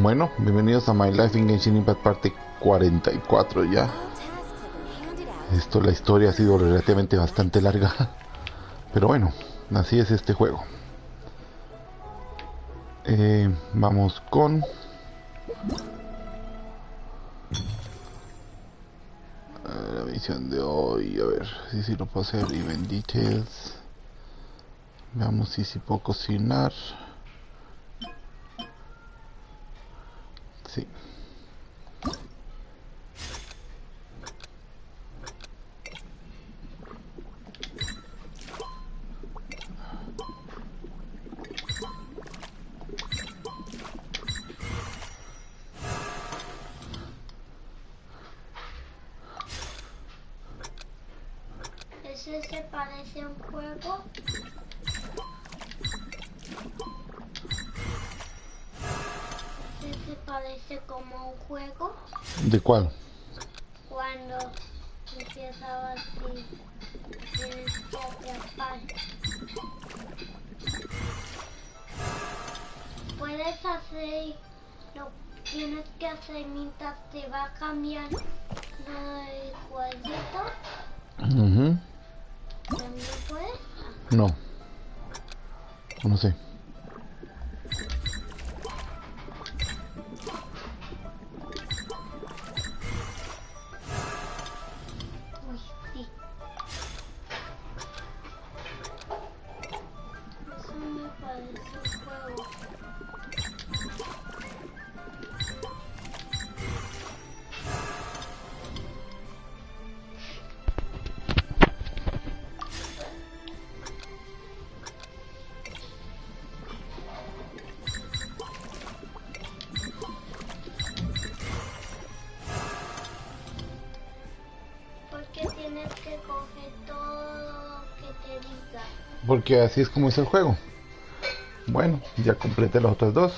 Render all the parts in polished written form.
Bueno, bienvenidos a My Life in Genshin Impact parte 44 ya. La historia ha sido relativamente bastante larga. Pero bueno, así es este juego. Vamos con... la misión de hoy. A ver si lo puedo hacer. Event Details. Veamos si puedo cocinar. Sí. ¿Ese se parece a un juego? ¿Ese se parece como a un juego? ¿De cuál? Cuando empieza así, tienes que atrapar. Puedes hacer, lo tienes que hacer mientras te va a cambiar el cuadrito. ¿También puedes? No sé. Uy, sí. Eso me parece un juego. Porque tienes que coger todo lo que te diga. Porque así es como es el juego. Bueno, ya completé las otras dos.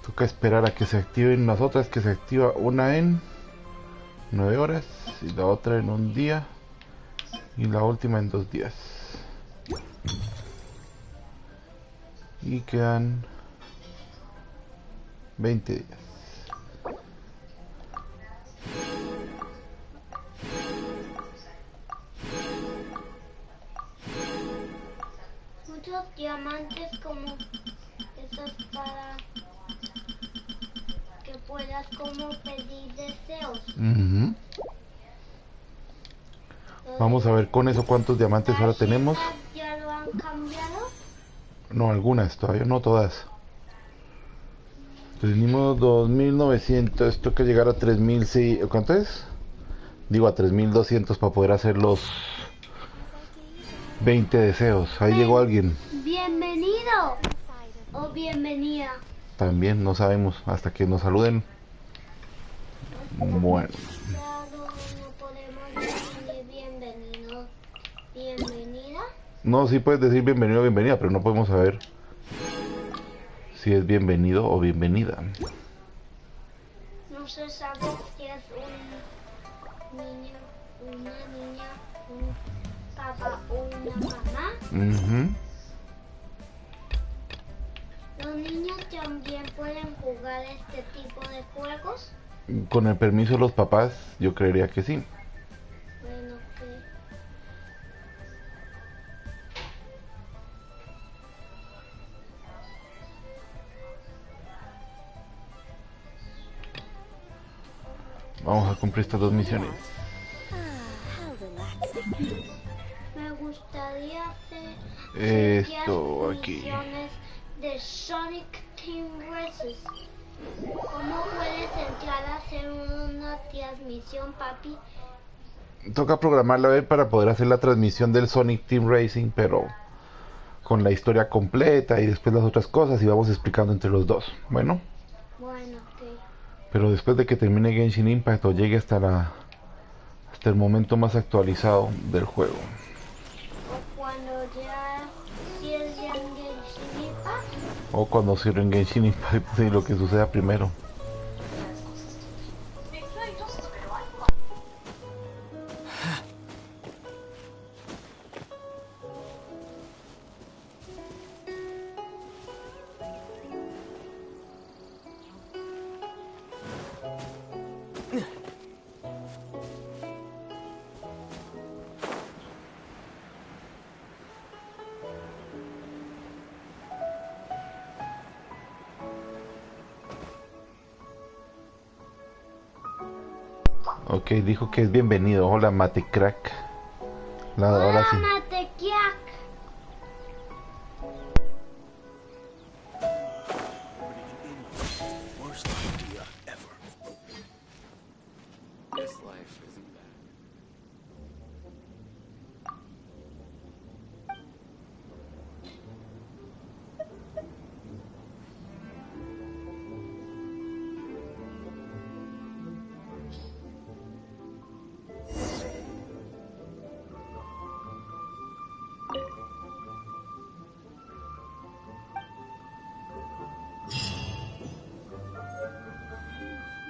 Toca esperar a que se activen las otras, que se activa una en 9 horas y la otra en un día y la última en 2 días. Y quedan 20 días. Muchos diamantes como esos para que puedas como pedir deseos. Vamos a ver con eso cuántos diamantes ahora ¿Las tenemos. chicas ya lo han cambiado? No, algunas, todavía no todas. Tenemos 2900, esto que llegar a 3000, ¿cuánto es? Digo a 3200 para poder hacer los 20 deseos. Ahí llegó alguien. Bienvenido o bienvenida. También no sabemos hasta que nos saluden. Bueno, Claro, no podemos decir bienvenido, bienvenida. no, sí puedes decir bienvenido o bienvenida, pero no podemos saber si es bienvenido o bienvenida. No se sabe si es un niño, una niña, un papá o una mamá. Los niños también pueden jugar este tipo de juegos. Con el permiso de los papás, yo creería que sí. Bueno, que Vamos a cumplir estas dos misiones. me gustaría hacer Esto aquí. misiones de Sonic Team Races. ¿Cómo puedes entrar a hacer una transmisión, papi? Toca programarla a ver para poder hacer la transmisión del Sonic Team Racing, pero con la historia completa y después las otras cosas y vamos explicando entre los dos. Bueno, Ok. pero después de que termine Genshin Impact o llegue hasta el momento más actualizado del juego. O cuando ya cierren Genshin Impact. O cuando cierren Genshin Impact y lo que suceda primero. Ok, dijo que es bienvenido. Hola, Mate Crack. Ahora sí. Matequiac. This life isn't bad.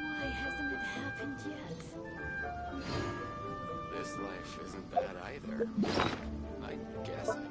Why hasn't it happened yet? This life isn't bad either. I guess I can.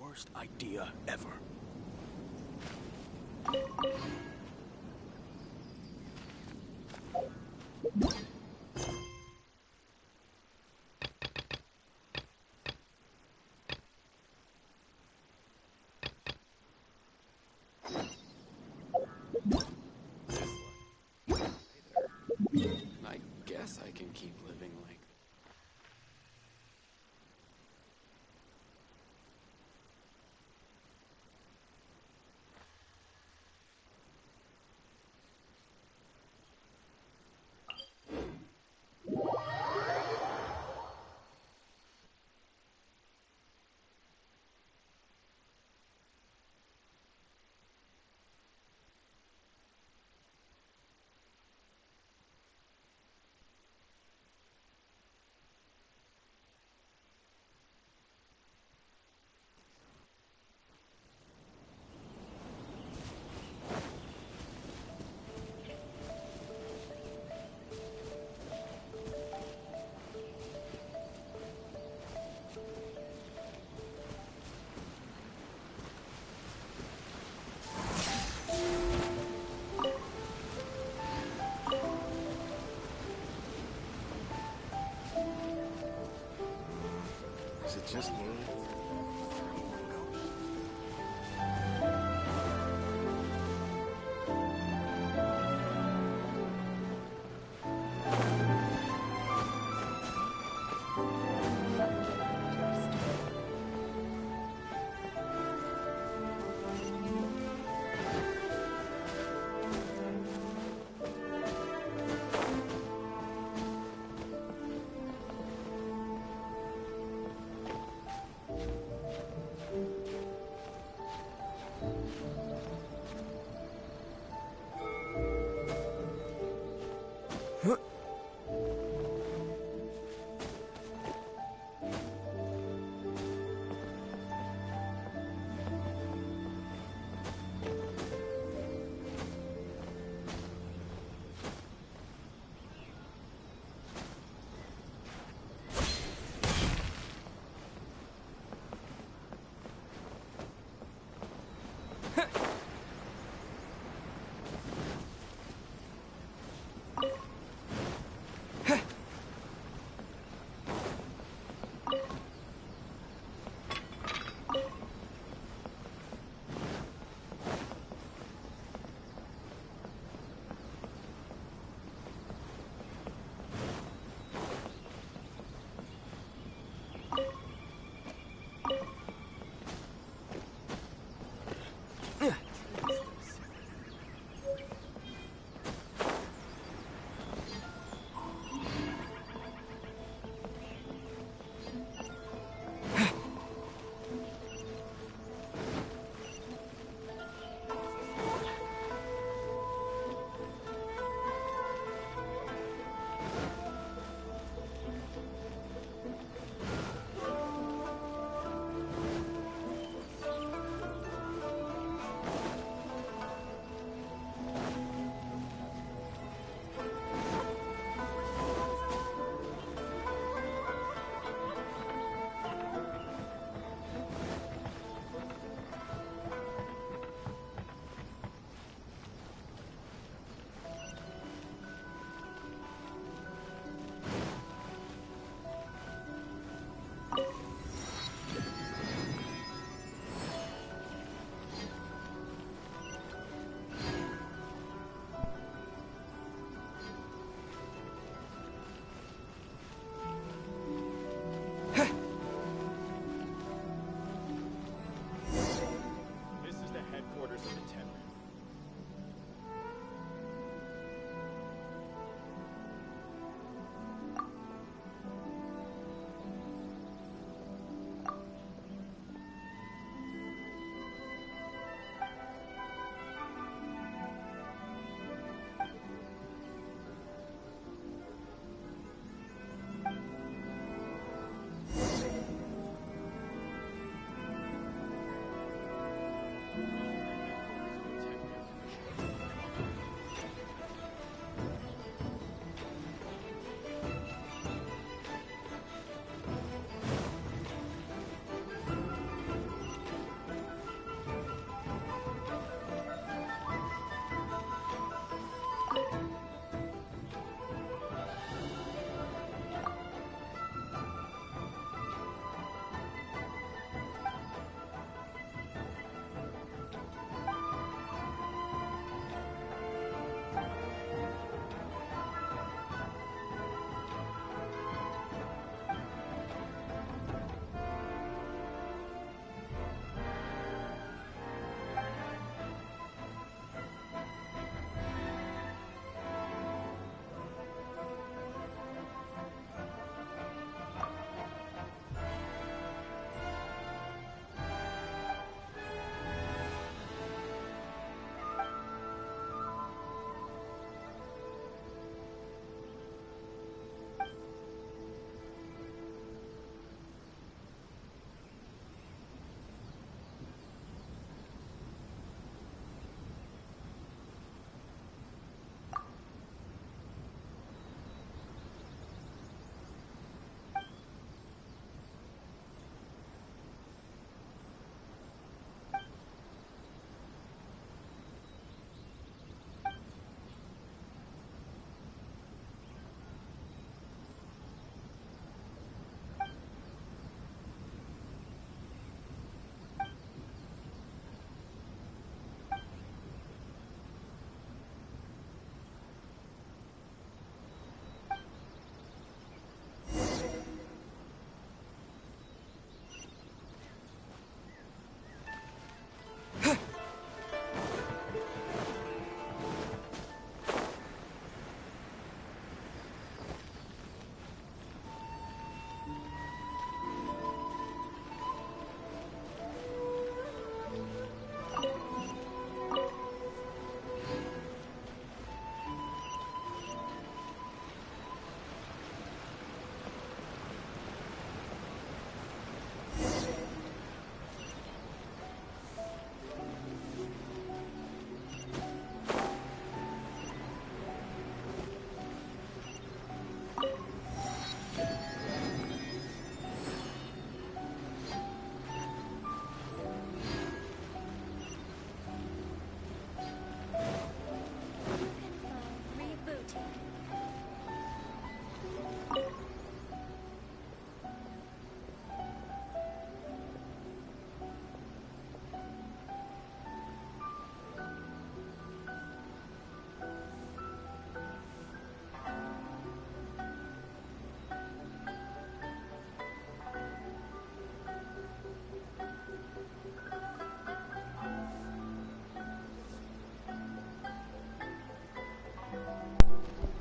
Worst idea ever. I guess I can keep living like. Is it just me?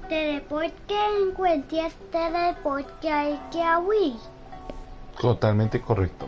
Teleport que encuentres teleport que hay que huir. Totalmente correcto.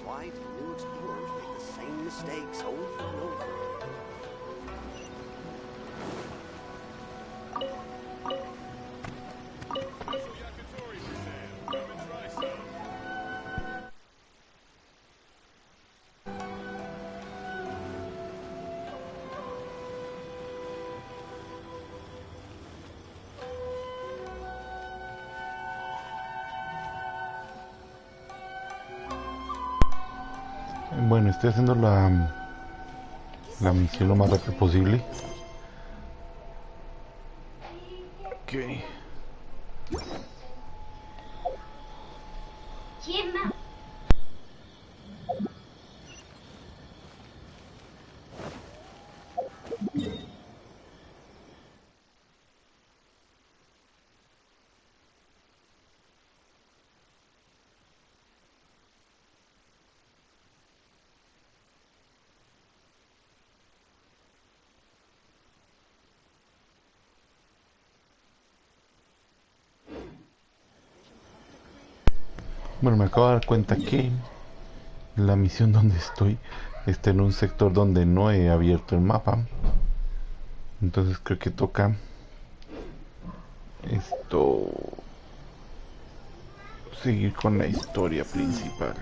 Why do new explorers make the same mistakes over and over again? Bueno, estoy haciendo la misión lo más rápido posible. Ok. Chima. Bueno, me acabo de dar cuenta que la misión donde estoy está en un sector donde no he abierto el mapa. Entonces creo que toca esto seguir con la historia principal.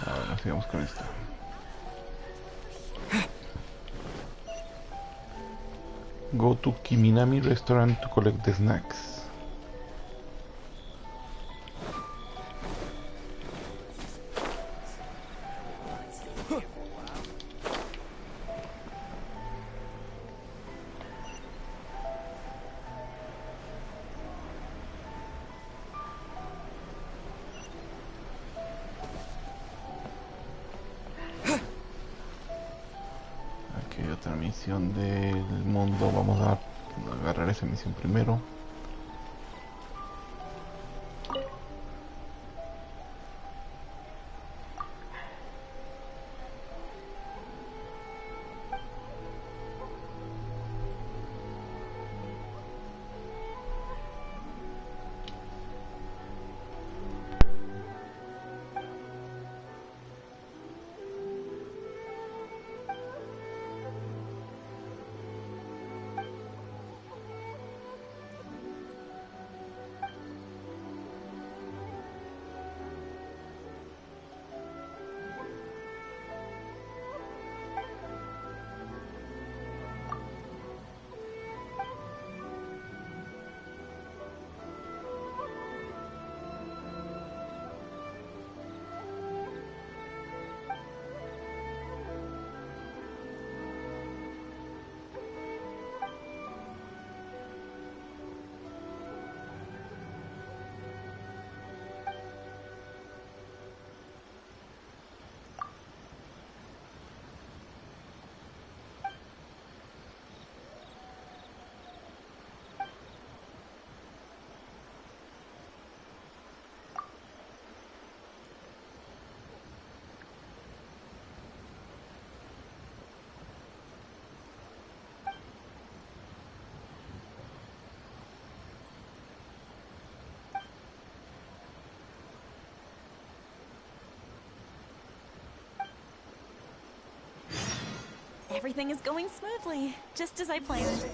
Ahora sigamos con esto. Go to Kiminami restaurant to collect the snacks. Aquí hay otra misión del mundo. Vamos a agarrar esa misión primero. Everything is going smoothly, just as I planned.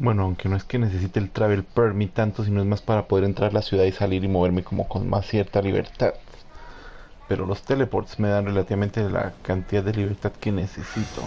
Bueno, aunque no es que necesite el travel permit tanto, sino es más para poder entrar a la ciudad y salir y moverme como con más cierta libertad. Pero los teleports me dan relativamente la cantidad de libertad que necesito.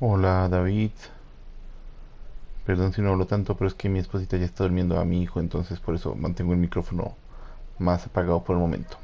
Hola David, perdón si no hablo tanto, pero es que mi esposita ya está durmiendo a mi hijo, entonces por eso mantengo el micrófono más apagado por el momento.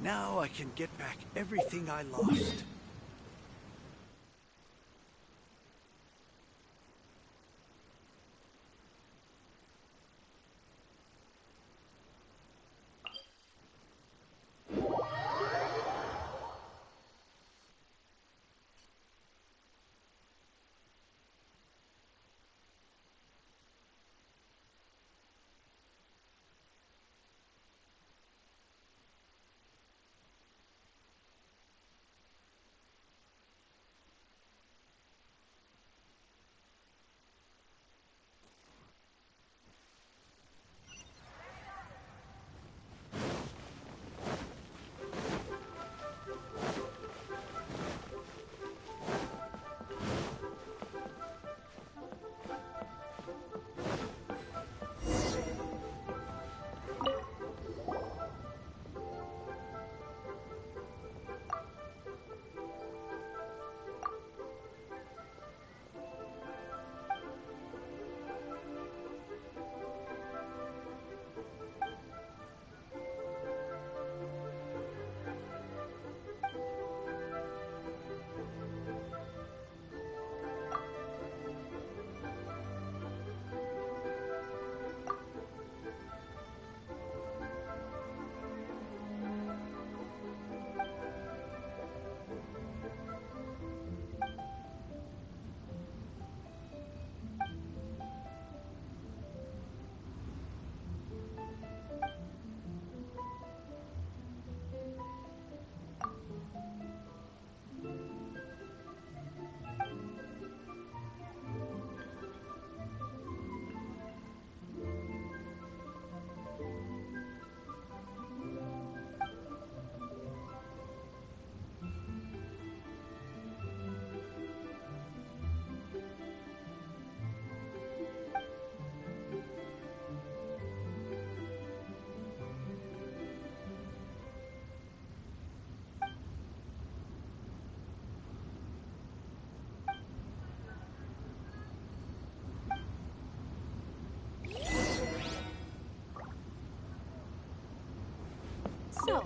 Now I can get back everything I lost. So,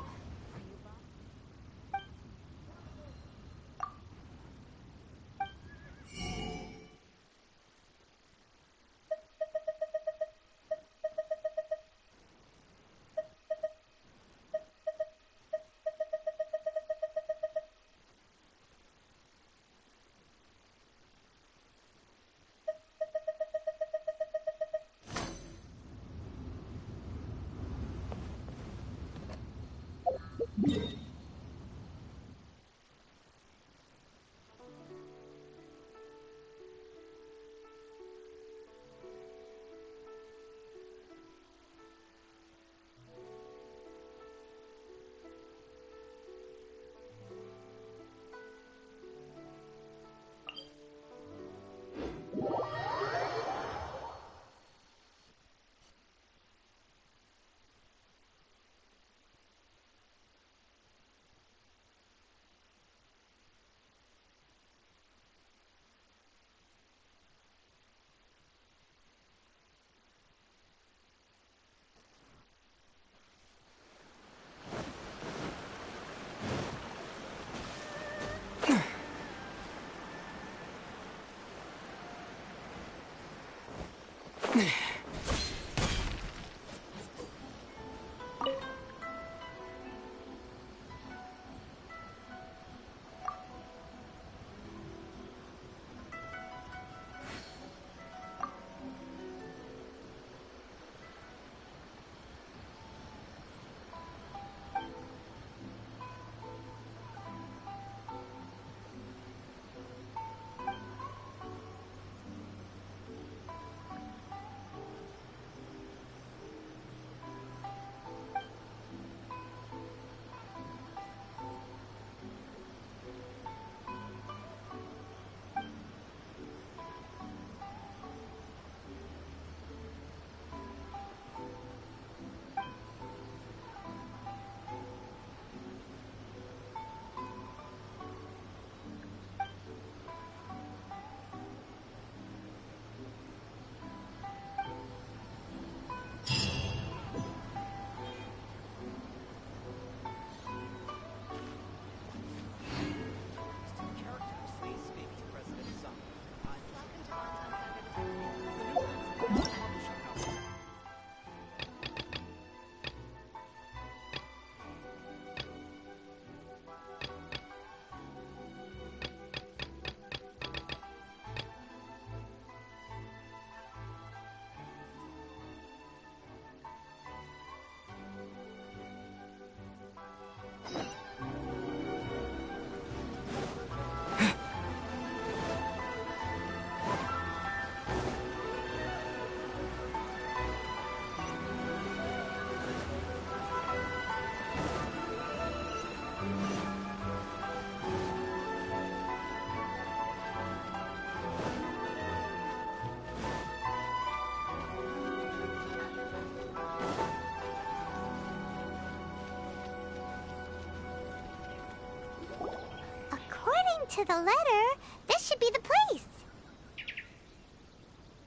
to the letter, this should be the place.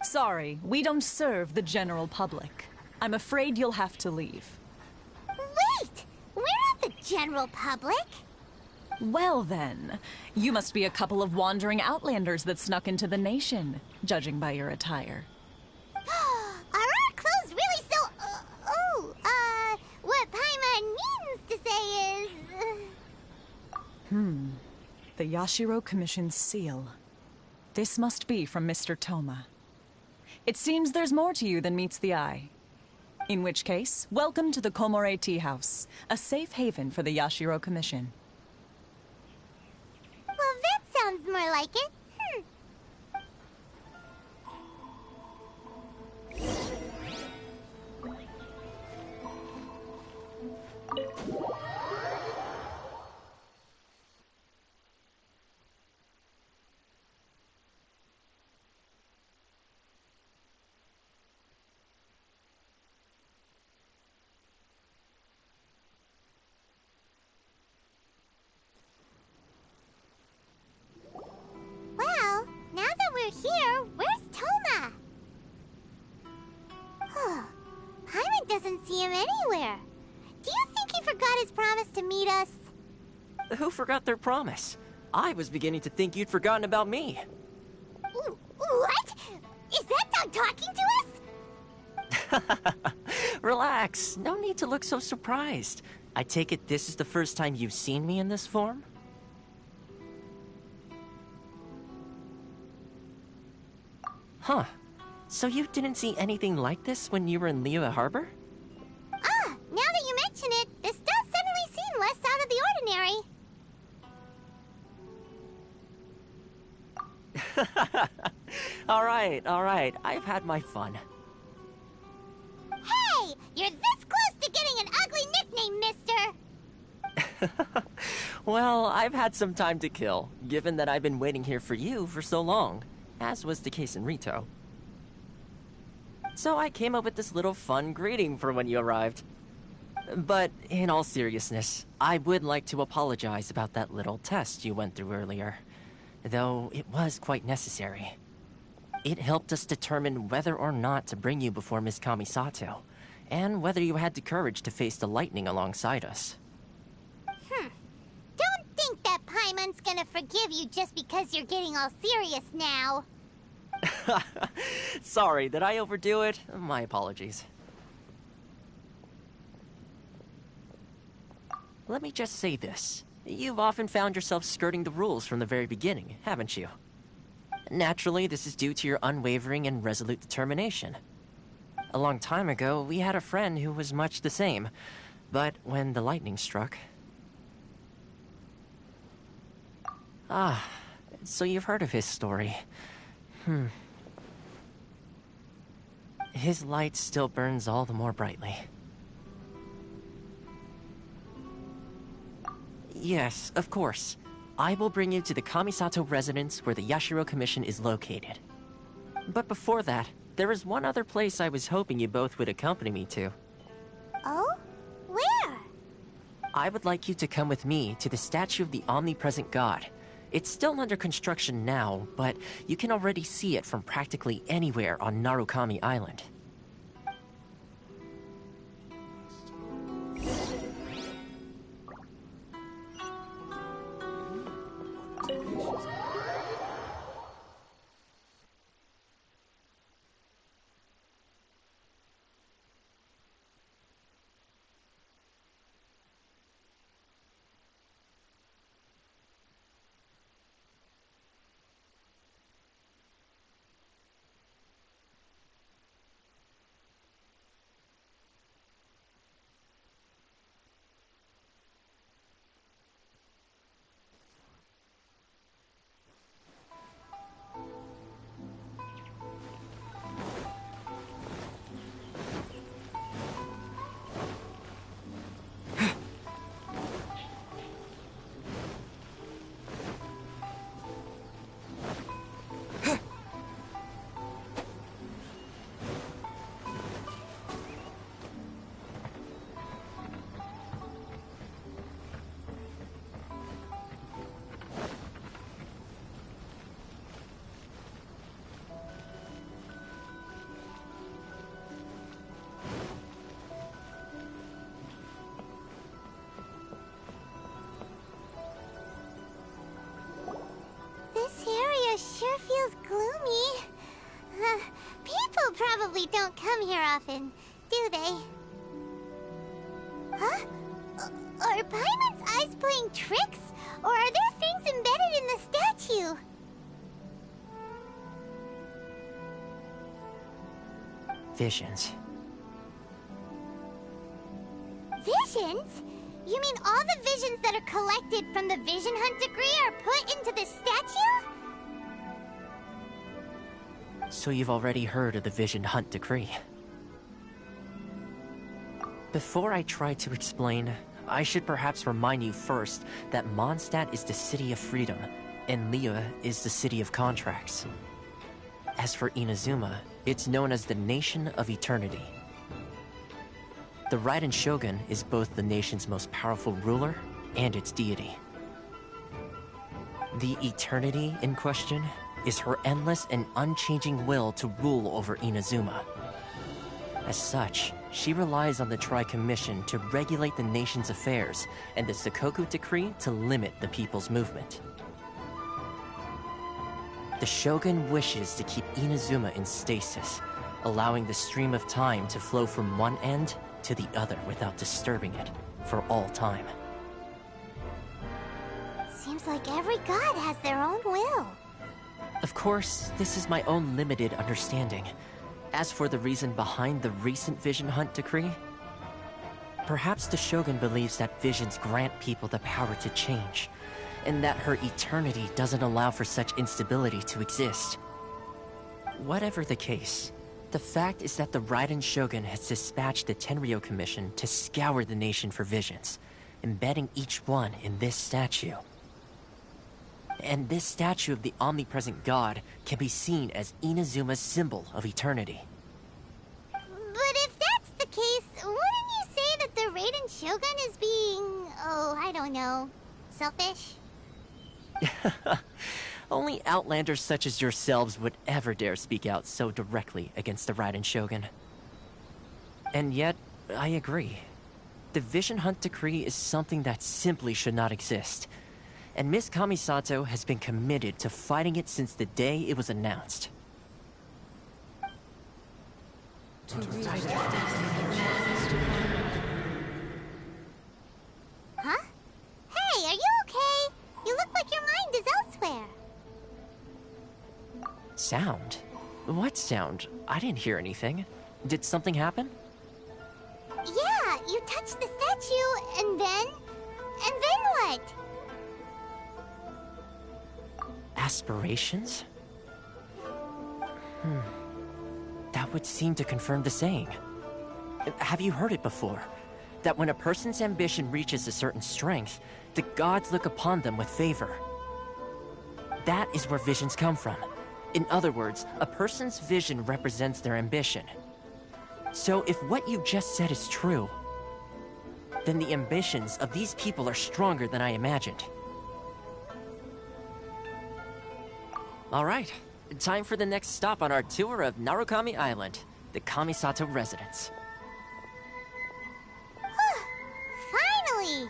Sorry, we don't serve the general public. I'm afraid you'll have to leave. Wait! We're not the general public. Well then, you must be a couple of wandering outlanders that snuck into the nation, judging by your attire. Are our clothes really so... what Paimon means to say is... The Yashiro Commission's seal. This must be from Mr. Toma. It seems there's more to you than meets the eye. In which case, welcome to the Komore Tea House, a safe haven for the Yashiro Commission. Well, that sounds more like it. Well, now that we're here, where's Toma? Paimon doesn't see him anywhere. Do you think he forgot his promise to meet us? Who forgot their promise? I was beginning to think you'd forgotten about me. What? Is that dog talking to us? Relax. No need to look so surprised. I take it this is the first time you've seen me in this form? Huh. So you didn't see anything like this when you were in Liyue Harbor? Now that you mention it, this does suddenly seem less out of the ordinary. All right. I've had my fun. Hey! You're this close to getting an ugly nickname, mister! Well, I've had some time to kill, given that I've been waiting here for you for so long, as was the case in Rito. So I came up with this little fun greeting for when you arrived. But in all seriousness, I would like to apologize about that little test you went through earlier, though it was quite necessary. It helped us determine whether or not to bring you before Miss Kamisato, and whether you had the courage to face the lightning alongside us. Don't think that Paimon's gonna forgive you just because you're getting all serious now. Sorry, did I overdo it? My apologies. Let me just say this. You've often found yourself skirting the rules from the very beginning, haven't you? Naturally, this is due to your unwavering and resolute determination. A long time ago, we had a friend who was much the same, but when the lightning struck... so you've heard of his story. His light still burns all the more brightly. Yes, of course. I will bring you to the Kamisato residence where the Yashiro Commission is located. But before that, there is one other place I was hoping you both would accompany me to. Oh? Where? I would like you to come with me to the statue of the omnipresent god. It's still under construction now, but you can already see it from practically anywhere on Narukami Island. come here often, do they? Huh? Are Paimon's eyes playing tricks? Or are there things embedded in the statue? Visions. Visions? You mean all the visions that are collected from the Vision Hunt decree are put into the statue? So you've already heard of the Vision Hunt decree. Before I try to explain, I should perhaps remind you first that Mondstadt is the city of freedom, and Liyue is the city of contracts. As for Inazuma, it's known as the Nation of Eternity. The Raiden Shogun is both the nation's most powerful ruler and its deity. The Eternity in question is her endless and unchanging will to rule over Inazuma. As such, she relies on the Tri-Commission to regulate the nation's affairs and the Sakoku Decree to limit the people's movement. The Shogun wishes to keep Inazuma in stasis, allowing the stream of time to flow from one end to the other without disturbing it for all time. Seems like every god has their own will. Of course, this is my own limited understanding. As for the reason behind the recent Vision Hunt decree, perhaps the Shogun believes that visions grant people the power to change, and that her eternity doesn't allow for such instability to exist. Whatever the case, the fact is that the Raiden Shogun has dispatched the Tenryou Commission to scour the nation for visions, embedding each one in this statue. And this statue of the omnipresent god can be seen as Inazuma's symbol of eternity. But if that's the case, wouldn't you say that the Raiden Shogun is being, oh, I don't know, selfish? Only outlanders such as yourselves would ever dare speak out so directly against the Raiden Shogun. And yet, I agree. The Vision Hunt decree is something that simply should not exist. And Miss Kamisato has been committed to fighting it since the day it was announced. Huh? Hey, are you okay? You look like your mind is elsewhere. Sound? What sound? I didn't hear anything. Did something happen? Yeah, you touched the statue, and then what? Aspirations? That would seem to confirm the saying. Have you heard it before? That when a person's ambition reaches a certain strength, the gods look upon them with favor. That is where visions come from. In other words, a person's vision represents their ambition. So if what you just said is true, then the ambitions of these people are stronger than I imagined. Alright, time for the next stop on our tour of Narukami Island, the Kamisato residence. Finally!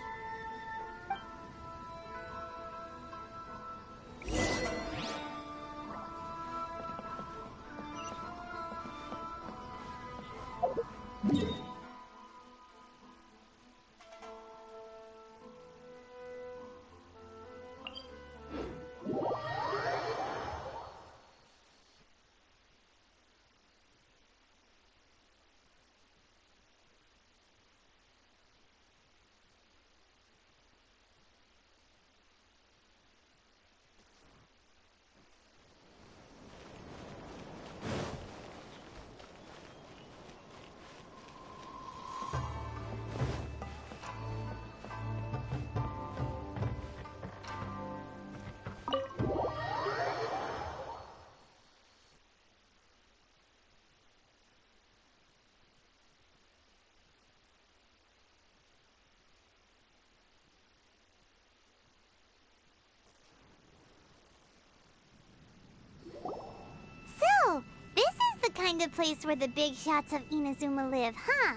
Kind of place where the big shots of Inazuma live, huh?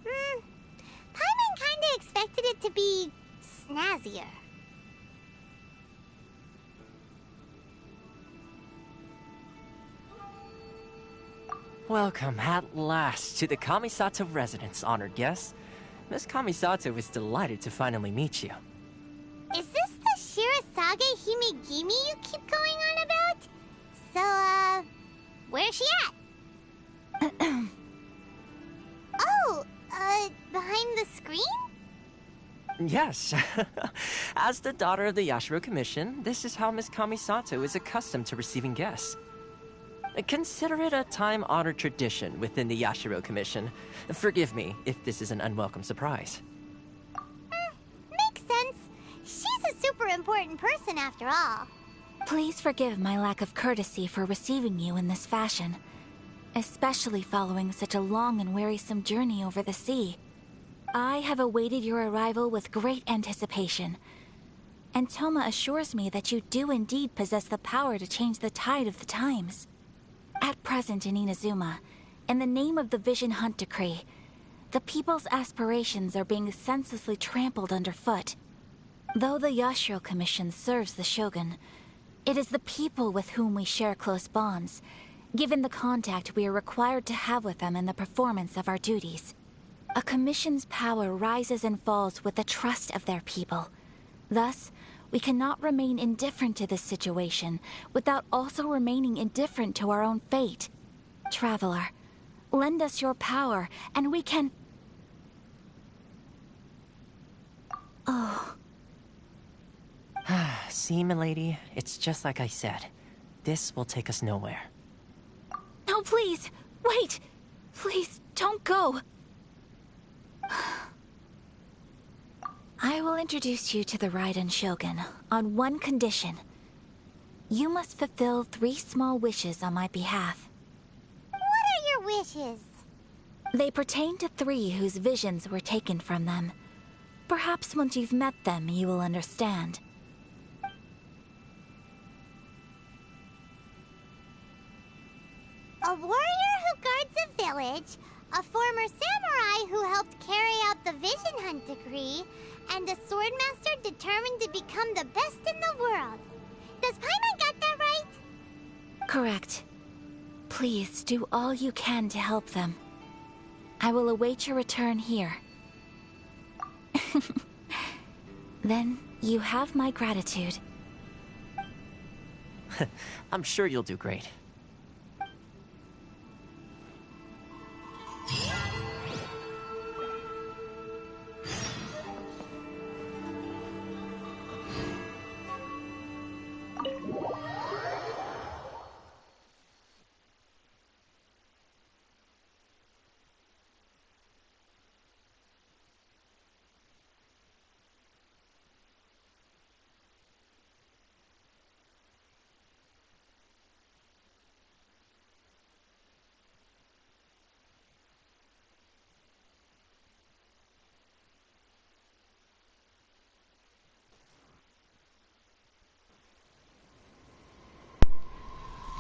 Paimon kinda expected it to be snazzier. Welcome at last to the Kamisato residence, honored guest. Miss Kamisato is delighted to finally meet you. Is this the Shirazage Himegimi you keep going on about? So, where's she at? Oh, behind the screen? Yes. As the daughter of the Yashiro Commission, this is how Miss Kamisato is accustomed to receiving guests. Consider it a time-honored tradition within the Yashiro Commission. Forgive me if this is an unwelcome surprise. Makes sense. She's a super important person after all. Please forgive my lack of courtesy for receiving you in this fashion, especially following such a long and wearisome journey over the sea. I have awaited your arrival with great anticipation, and Toma assures me that you do indeed possess the power to change the tide of the times. At present in Inazuma, in the name of the Vision Hunt Decree, the people's aspirations are being senselessly trampled underfoot. Though the Yashiro Commission serves the Shogun, it is the people with whom we share close bonds, given the contact we are required to have with them in the performance of our duties. A commission's power rises and falls with the trust of their people. Thus, we cannot remain indifferent to this situation without also remaining indifferent to our own fate. Traveler, lend us your power, and we can... Oh. See, milady, it's just like I said. This will take us nowhere. No, please! Wait! Please, don't go! I will introduce you to the Raiden Shogun on one condition. You must fulfill 3 small wishes on my behalf. What are your wishes? They pertain to 3 whose visions were taken from them. Perhaps once you've met them, you will understand. A warrior who guards a village, a former samurai who helped carry out the Vision Hunt Decree, and a swordmaster determined to become the best in the world. Does Paimon got that right? Correct. Please do all you can to help them. I will await your return here. Then you have my gratitude. I'm sure you'll do great.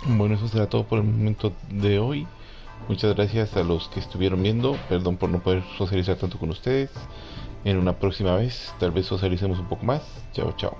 Bueno, eso será todo por el momento de hoy. Muchas gracias a los que estuvieron viendo. Perdón por no poder socializar tanto con ustedes. En una próxima vez, tal vez socialicemos un poco más. Chao, chao.